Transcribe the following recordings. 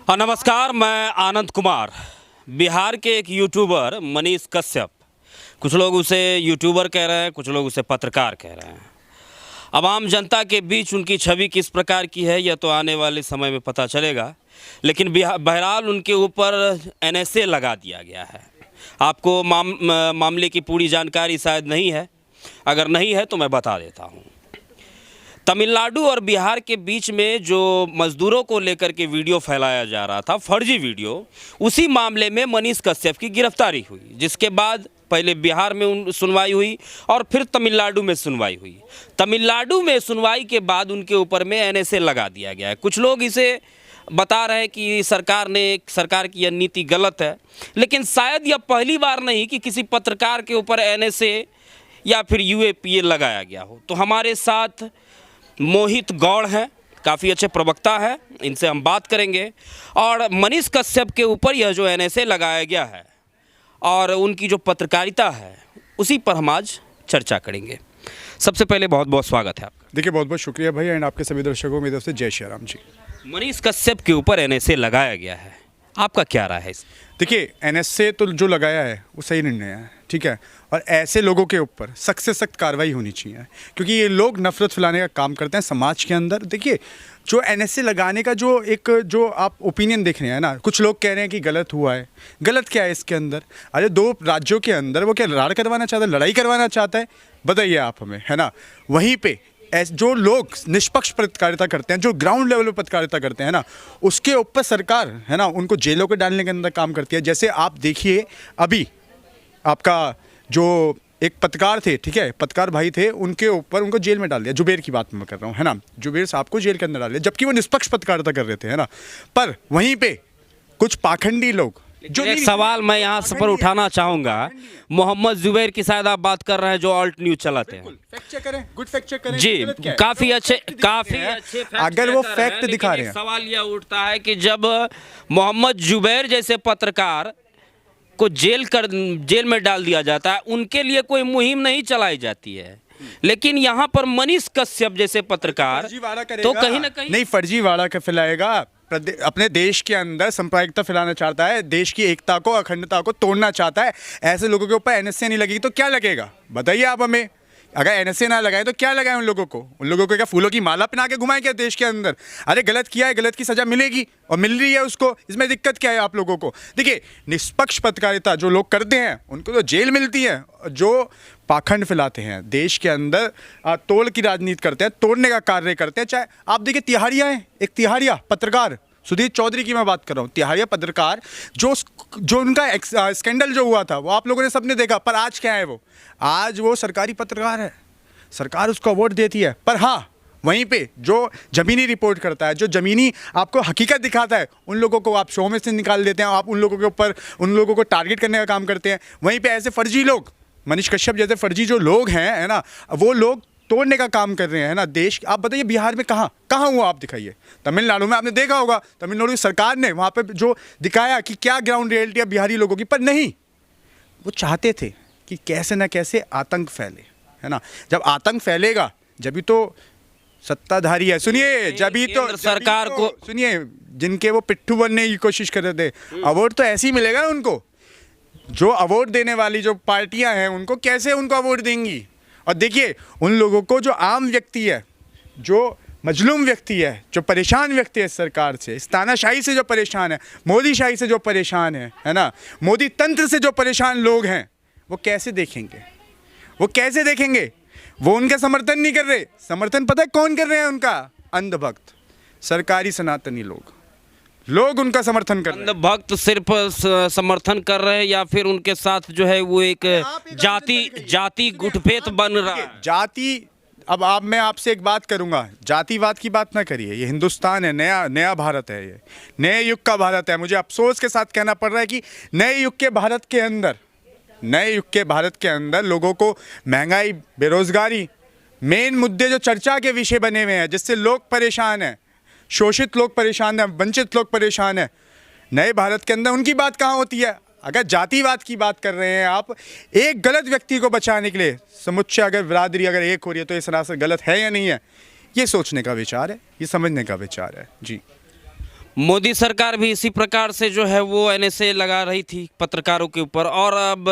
हाँ नमस्कार, मैं आनंद कुमार। बिहार के एक यूट्यूबर मनीष कश्यप, कुछ लोग उसे यूट्यूबर कह रहे हैं, कुछ लोग उसे पत्रकार कह रहे हैं। अब आम जनता के बीच उनकी छवि किस प्रकार की है यह तो आने वाले समय में पता चलेगा, लेकिन बहरहाल उनके ऊपर एनएसए लगा दिया गया है। आपको मामले की पूरी जानकारी शायद नहीं है, अगर नहीं है तो मैं बता देता हूँ। तमिलनाडु और बिहार के बीच में जो मजदूरों को लेकर के वीडियो फैलाया जा रहा था, फर्जी वीडियो, उसी मामले में मनीष कश्यप की गिरफ्तारी हुई, जिसके बाद पहले बिहार में सुनवाई हुई और फिर तमिलनाडु में सुनवाई हुई। तमिलनाडु में सुनवाई के बाद उनके ऊपर में एनएसए लगा दिया गया है। कुछ लोग इसे बता रहे हैं कि सरकार की यह नीति गलत है, लेकिन शायद यह पहली बार नहीं कि किसी पत्रकार के ऊपर एनएसए या फिर यूएपीए लगाया गया हो। तो हमारे साथ मोहित गौड़ हैं, काफ़ी अच्छे प्रवक्ता हैं, इनसे हम बात करेंगे और मनीष कश्यप के ऊपर यह जो एनएसए लगाया गया है और उनकी जो पत्रकारिता है उसी पर हम आज चर्चा करेंगे। सबसे पहले बहुत बहुत स्वागत है आपका। देखिए, बहुत बहुत शुक्रिया भाई, एंड आपके सभी दर्शकों की तरफ से जय श्री राम जी। मनीष कश्यप के ऊपर एनएसए लगाया गया है, आपका क्या राय है? देखिए, एनएसए तो जो लगाया है वो सही निर्णय है, ठीक है, और ऐसे लोगों के ऊपर सख्त से सख्त कार्रवाई होनी चाहिए, क्योंकि ये लोग नफरत फैलाने का काम करते हैं समाज के अंदर। देखिए, जो एनएसए लगाने का जो आप ओपिनियन देख रहे हैं ना, कुछ लोग कह रहे हैं कि गलत हुआ है। गलत क्या है इसके अंदर? अरे दो राज्यों के अंदर वो क्या लड़ाई करवाना चाहता है, लड़ाई करवाना चाहता है? बताइए आप हमें, है ना। वहीं पे जो लोग निष्पक्ष पत्रकारिता करते हैं, जो ग्राउंड लेवल पर पत्रकारिता करते हैं ना, उसके ऊपर सरकार, है ना, उनको जेलों के डालने के अंदर काम करती है। जैसे आप देखिए, अभी आपका जो एक पत्रकार थे, ठीक है, पत्रकार भाई थे, उनके ऊपर उनको जेल में डाल दिया। जुबेर की बात मैं कर रहा हूँ, है ना, जुबेर साहब को जेल के अंदर डाल दिया, जबकि वो निष्पक्ष पत्रकारिता कर रहे थे, है ना। पर वहीं पे कुछ पाखंडी लोग जो एक सवाल मैं यहाँ से पर उठाना चाहूंगा, मोहम्मद जुबैर की शायद आप बात कर रहे हैं, जो ऑल्ट न्यूज चलाते हैं। फैक्ट चेक करें, गुड फैक्ट चेक करें जी, काफी अच्छे अगर वो फैक्ट दिखा रहे हैं। सवाल यह उठता है कि जब मोहम्मद जुबैर जैसे पत्रकार को जेल में डाल दिया जाता है, उनके लिए कोई मुहिम नहीं चलाई जाती है, लेकिन यहाँ पर मनीष कश्यप जैसे पत्रकार तो कहीं ना कहीं नहीं फर्जीवाड़ा फैलाएगा, अपने देश के अंदर सांप्रदायिकता फैलाना चाहता है, देश की एकता को, अखंडता को तोड़ना चाहता है। ऐसे लोगों के ऊपर एनएसए नहीं लगेगी तो क्या लगेगा? बताइए आप हमें। अगर एनएसए ना लगाए तो क्या लगाए उन लोगों को? उन लोगों को क्या फूलों की माला पहना के घुमाए क्या देश के अंदर? अरे गलत किया है, गलत की सजा मिलेगी और मिल रही है उसको, इसमें दिक्कत क्या है आप लोगों को? देखिए, निष्पक्ष पत्रकारिता जो लोग करते हैं उनको तो जेल मिलती है, जो पाखंड फैलाते हैं देश के अंदर, तोड़ की राजनीति करते हैं, तोड़ने का कार्य करते हैं। चाहे आप देखिए, तिहाड़िया है, एक तिहाड़िया पत्रकार सुधीर चौधरी की मैं बात कर रहा हूँ, तिहाड़िया पत्रकार, जो उनका स्कैंडल जो हुआ था वो आप लोगों ने सबने देखा। पर आज क्या है वो? आज वो सरकारी पत्रकार है, सरकार उसको अवार्ड देती है। पर हाँ, वहीं पे जो ज़मीनी रिपोर्ट करता है, जो ज़मीनी आपको हकीकत दिखाता है, उन लोगों को आप शो में से निकाल देते हैं, आप उन लोगों के ऊपर, उन लोगों को टारगेट करने का काम करते हैं। वहीं पे ऐसे फर्जी लोग, मनीष कश्यप जैसे फर्जी जो लोग हैं, है ना, वो लोग तोड़ने का काम कर रहे हैं, है ना, देश। आप बताइए बिहार में कहाँ हुआ? आप दिखाइए। तमिलनाडु में आपने देखा होगा, तमिलनाडु की सरकार ने वहाँ पे जो दिखाया कि क्या ग्राउंड रियलिटी है बिहारी लोगों की। पर नहीं, वो चाहते थे कि कैसे ना कैसे आतंक फैले, है ना। जब आतंक फैलेगा जब तो सत्ताधारी है, सुनिए, जब तो सरकार को सुनिए, जिनके वो पिट्ठू बनने की कोशिश कर रहे थे, अवार्ड तो ऐसे ही मिलेगा ना उनको। जो अवार्ड देने वाली जो पार्टियां हैं, उनको कैसे उनको अवार्ड देंगी? और देखिए, उन लोगों को, जो आम व्यक्ति है, जो मजलूम व्यक्ति है, जो परेशान व्यक्ति है इस सरकार से, इस तानाशाही से जो परेशान है, मोदी शाही से जो परेशान है ना, मोदी तंत्र से जो परेशान लोग हैं, वो कैसे देखेंगे? वो कैसे देखेंगे? वो उनका समर्थन नहीं कर रहे। समर्थन पता है कौन कर रहे हैं उनका? अंधभक्त, सरकारी सनातनी लोग उनका समर्थन कर रहे हैं। भक्त सिर्फ समर्थन कर रहे हैं या फिर उनके साथ जो है वो एक जाति गुटभेद बन रहा है? जाति, अब मैं आपसे एक बात करूंगा, जातिवाद की बात ना करिए। ये हिंदुस्तान है, नया भारत है, ये नए युग का भारत है। मुझे अफसोस के साथ कहना पड़ रहा है कि नए युग के भारत के अंदर लोगों को महंगाई, बेरोजगारी, मेन मुद्दे जो चर्चा के विषय बने हुए हैं, जिससे लोग परेशान हैं, शोषित लोग परेशान हैं, वंचित लोग परेशान हैं, नए भारत के अंदर उनकी बात कहाँ होती है? अगर जातिवाद की बात कर रहे हैं आप, एक गलत व्यक्ति को बचाने के लिए समुच्चय अगर बिरादरी अगर एक हो रही है, तो ये सरासर गलत है या नहीं है? ये सोचने का विचार है, ये समझने का विचार है जी। मोदी सरकार भी इसी प्रकार से जो है वो एनएसए लगा रही थी पत्रकारों के ऊपर, और अब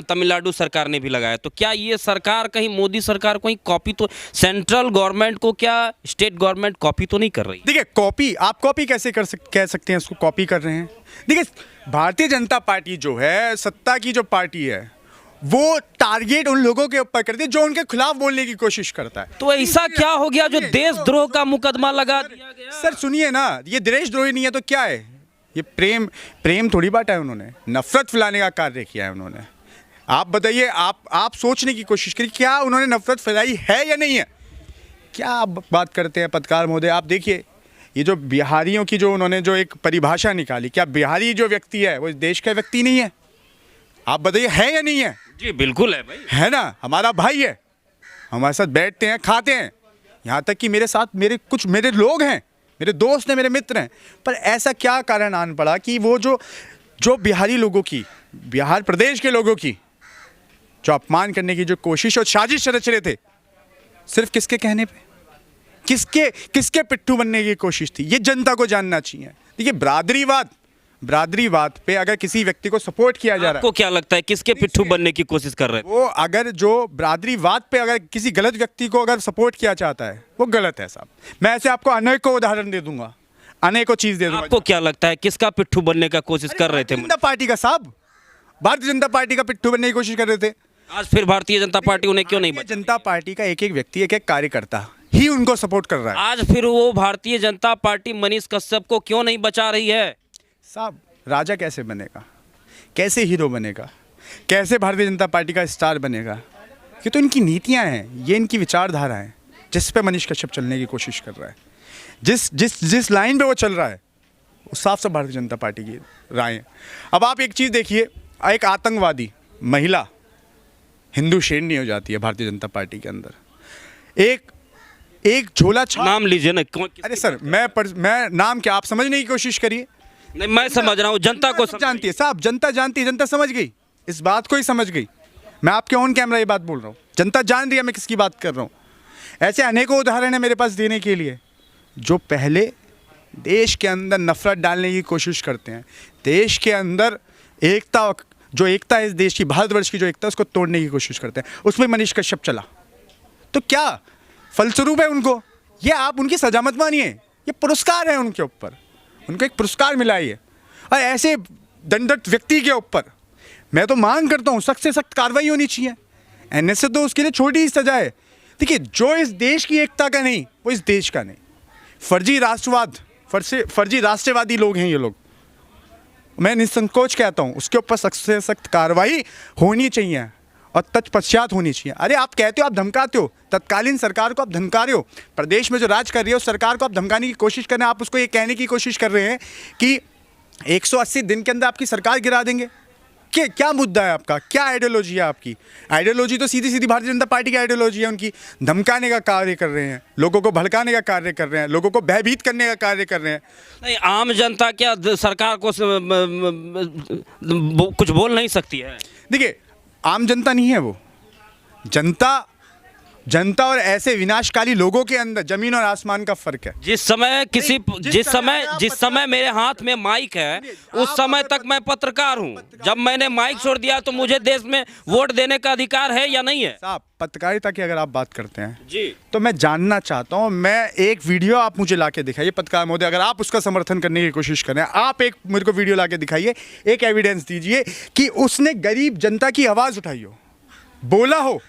तमिलनाडु सरकार ने भी लगाया। तो क्या ये सरकार कहीं मोदी सरकार को ही कॉपी, तो सेंट्रल गवर्नमेंट को क्या स्टेट गवर्नमेंट कॉपी तो नहीं कर रही? देखिए, कॉपी आप कॉपी कैसे कह सकते हैं, उसको कॉपी कर रहे हैं? देखिए, भारतीय जनता पार्टी जो है, सत्ता की जो पार्टी है, वो टारगेट उन लोगों के ऊपर करती है जो उनके खिलाफ बोलने की कोशिश करता है। तो ऐसा क्या हो गया जो देशद्रोह का मुकदमा लगा दिया गया? सर सुनिए ना, ये देशद्रोही नहीं है तो क्या है? ये प्रेम थोड़ी बांटा है उन्होंने, नफरत फैलाने का कार्य किया है उन्होंने। आप बताइए, आप सोचने की कोशिश करिए, क्या उन्होंने नफरत फैलाई है या नहीं है? क्या आप बात करते हैं पत्रकार महोदय? आप देखिए, ये जो बिहारियों की जो उन्होंने जो एक परिभाषा निकाली, क्या बिहारी जो व्यक्ति है वो इस देश का व्यक्ति नहीं है? आप बताइए, है या नहीं है? जी बिल्कुल है भाई, है ना, हमारा भाई है, हमारे साथ बैठते हैं, खाते हैं, यहाँ तक कि मेरे साथ मेरे लोग हैं, मेरे दोस्त हैं, मेरे मित्र हैं। पर ऐसा क्या कारण आन पड़ा कि वो जो बिहारी लोगों की, बिहार प्रदेश के लोगों की जो अपमान करने की जो कोशिश और साजिश रच रहे थे, सिर्फ किसके कहने पे, किसके पिट्ठू बनने की कोशिश थी? ये जनता को जानना चाहिए। देखिए, ब्रादरीवाद पे अगर किसी व्यक्ति को सपोर्ट किया जा रहा है, आपको क्या लगता है किसके पिट्ठू बनने की कोशिश कर रहे हैं? वो अगर जो ब्रादरीवाद पे अगर किसी गलत व्यक्ति को अगर सपोर्ट किया चाहता है, वो गलत है साहब। मैं ऐसे आपको अनेकों उदाहरण दे दूंगा, अनेकों चीज दे दूंगा। आपको क्या लगता है किसका पिट्ठू बनने का कोशिश कर रहे थे? जनता पार्टी का साहब, भारतीय जनता पार्टी का पिट्ठू बनने की कोशिश कर रहे थे। आज फिर भारतीय जनता पार्टी उन्हें क्यों नहीं भारतीय जनता पार्टी का एक एक व्यक्ति, एक एक कार्यकर्ता ही उनको सपोर्ट कर रहा है। आज फिर वो भारतीय जनता पार्टी मनीष कश्यप को क्यों नहीं बचा रही है? साहब, राजा कैसे बनेगा, कैसे हीरो बनेगा, कैसे भारतीय जनता पार्टी का स्टार बनेगा? ये तो इनकी नीतियां हैं, ये इनकी विचारधारा है, जिस पे मनीष कश्यप चलने की कोशिश कर रहा है, जिस लाइन पे वो चल रहा है, वो साफ साफ भारतीय जनता पार्टी की राय है। अब आप एक चीज़ देखिए, एक आतंकवादी महिला हिंदू शेरनी हो जाती है भारतीय जनता पार्टी के अंदर। एक झोला छाप, नाम लीजिए ना। अरे सर, मैं नाम क्या, आप समझने की कोशिश करिए। नहीं, मैं समझ रहा हूँ, जनता को जानती है साहब, जनता जानती है, जनता समझ गई, इस बात को ही समझ गई। मैं आपके ऑन कैमरा ये बात बोल रहा हूँ, जनता जान रही है मैं किसकी बात कर रहा हूँ। ऐसे अनेकों उदाहरण है मेरे पास देने के लिए, जो पहले देश के अंदर नफरत डालने की कोशिश करते हैं, देश के अंदर एकता है इस देश की, भारतवर्ष की जो एकता है, उसको तोड़ने की कोशिश करते हैं। उसमें मनीष कश्यप चला, तो क्या फलस्वरूप है उनको? ये आप उनकी सजा मत मानिए, ये पुरस्कार है उनके ऊपर, उनको एक पुरस्कार मिला है। और ऐसे दंडक व्यक्ति के ऊपर मैं तो मांग करता हूँ सख्त से सख्त कार्रवाई होनी चाहिए। एनएसए तो उसके लिए छोटी ही सजा है। देखिए, जो इस देश की एकता का नहीं, वो इस देश का नहीं। फर्जी राष्ट्रवाद, फर्जी राष्ट्रवादी लोग हैं ये लोग। मैं निसंकोच कहता हूँ, उसके ऊपर सख्त से सख्त कार्रवाई होनी चाहिए और तत्पश्चात होनी चाहिए। अरे आप कहते हो, आप धमकाते हो, तत्कालीन सरकार को आप धमका रहे हो, प्रदेश में जो राज कर रही है उस सरकार को आप धमकाने की कोशिश कर रहे हैं। आप उसको ये कहने की कोशिश कर रहे हैं कि 180 दिन के अंदर आपकी सरकार गिरा देंगे। क्या मुद्दा है आपका, क्या आइडियोलॉजी है आपकी? आइडियोलॉजी तो सीधी सीधी भारतीय जनता पार्टी की आइडियोलॉजी है उनकी। धमकाने का कार्य कर रहे हैं, लोगों को भड़काने का कार्य कर रहे हैं, लोगों को भयभीत करने का कार्य कर रहे हैं। नहीं, आम जनता क्या सरकार को कुछ बोल नहीं सकती है? देखिए, आम जनता नहीं है वो, जनता और ऐसे विनाशकारी लोगों के अंदर जमीन और आसमान का फर्क है। जिस समय मेरे हाथ में माइक है, उस समय तक मैं पत्रकार हूं। जब मैंने माइक छोड़ दिया तो मुझे देश में वोट देने का अधिकार है या नहीं है? साहब, पत्रकारिता की अगर आप बात करते हैं जी, तो मैं जानना चाहता हूं, मैं एक वीडियो आप मुझे लाके दिखाइए पत्रकार महोदय, अगर आप उसका समर्थन करने की कोशिश करें, आप एक मेरे को वीडियो लाके दिखाइए, एक एविडेंस दीजिए कि उसने गरीब जनता की आवाज़ उठाई हो, बोला हो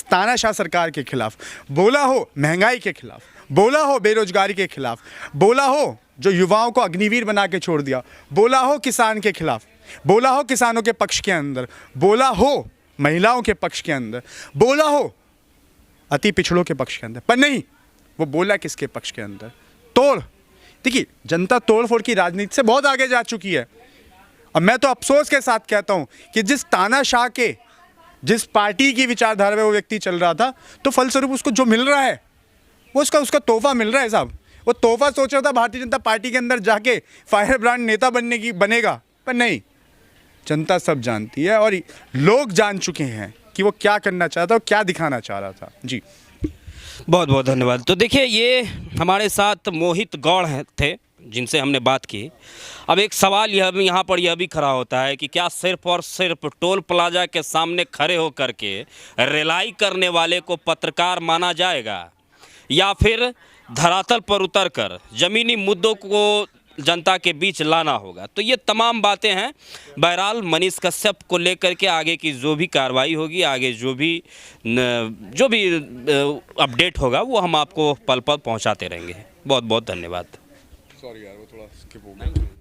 तानाशाह सरकार के खिलाफ, बोला हो महंगाई के खिलाफ, बोला हो बेरोजगारी के खिलाफ, बोला हो जो युवाओं को अग्निवीर बना के छोड़ दिया, बोला हो किसान के खिलाफ, बोला हो किसानों के पक्ष के अंदर, बोला हो महिलाओं के पक्ष के अंदर, बोला हो अति पिछड़ों के पक्ष के अंदर। पर नहीं, वो बोला किसके पक्ष के अंदर? तोड़। देखिए, जनता तोड़ फोड़ की राजनीति से बहुत आगे जा चुकी है। और मैं तो अफसोस के साथ कहता हूं कि जिस तानाशाह के, जिस पार्टी की विचारधारा में वो व्यक्ति चल रहा था, तो फलस्वरूप उसको जो मिल रहा है वो उसका तोहफा मिल रहा है साहब। वो तोहफा सोच रहा था भारतीय जनता पार्टी के अंदर जाके फायर ब्रांड नेता बनेगा, पर नहीं, जनता सब जानती है और लोग जान चुके हैं कि वो क्या करना चाहता और क्या दिखाना चाह रहा था। जी, बहुत बहुत धन्यवाद। तो देखिए, ये हमारे साथ मोहित गौड़ थे, जिनसे हमने बात की, अब एक सवाल यहाँ पर यह भी खड़ा होता है कि क्या सिर्फ और सिर्फ टोल प्लाजा के सामने खड़े होकर के रेलाई करने वाले को पत्रकार माना जाएगा, या फिर धरातल पर उतरकर ज़मीनी मुद्दों को जनता के बीच लाना होगा। तो ये तमाम बातें हैं। बहरहाल मनीष कश्यप को लेकर के आगे की जो भी कार्रवाई होगी, आगे जो भी अपडेट होगा, वो हम आपको पल पल पहुंचाते रहेंगे। बहुत बहुत धन्यवाद। सॉरी यार, वो थोड़ा स्किप हो गया।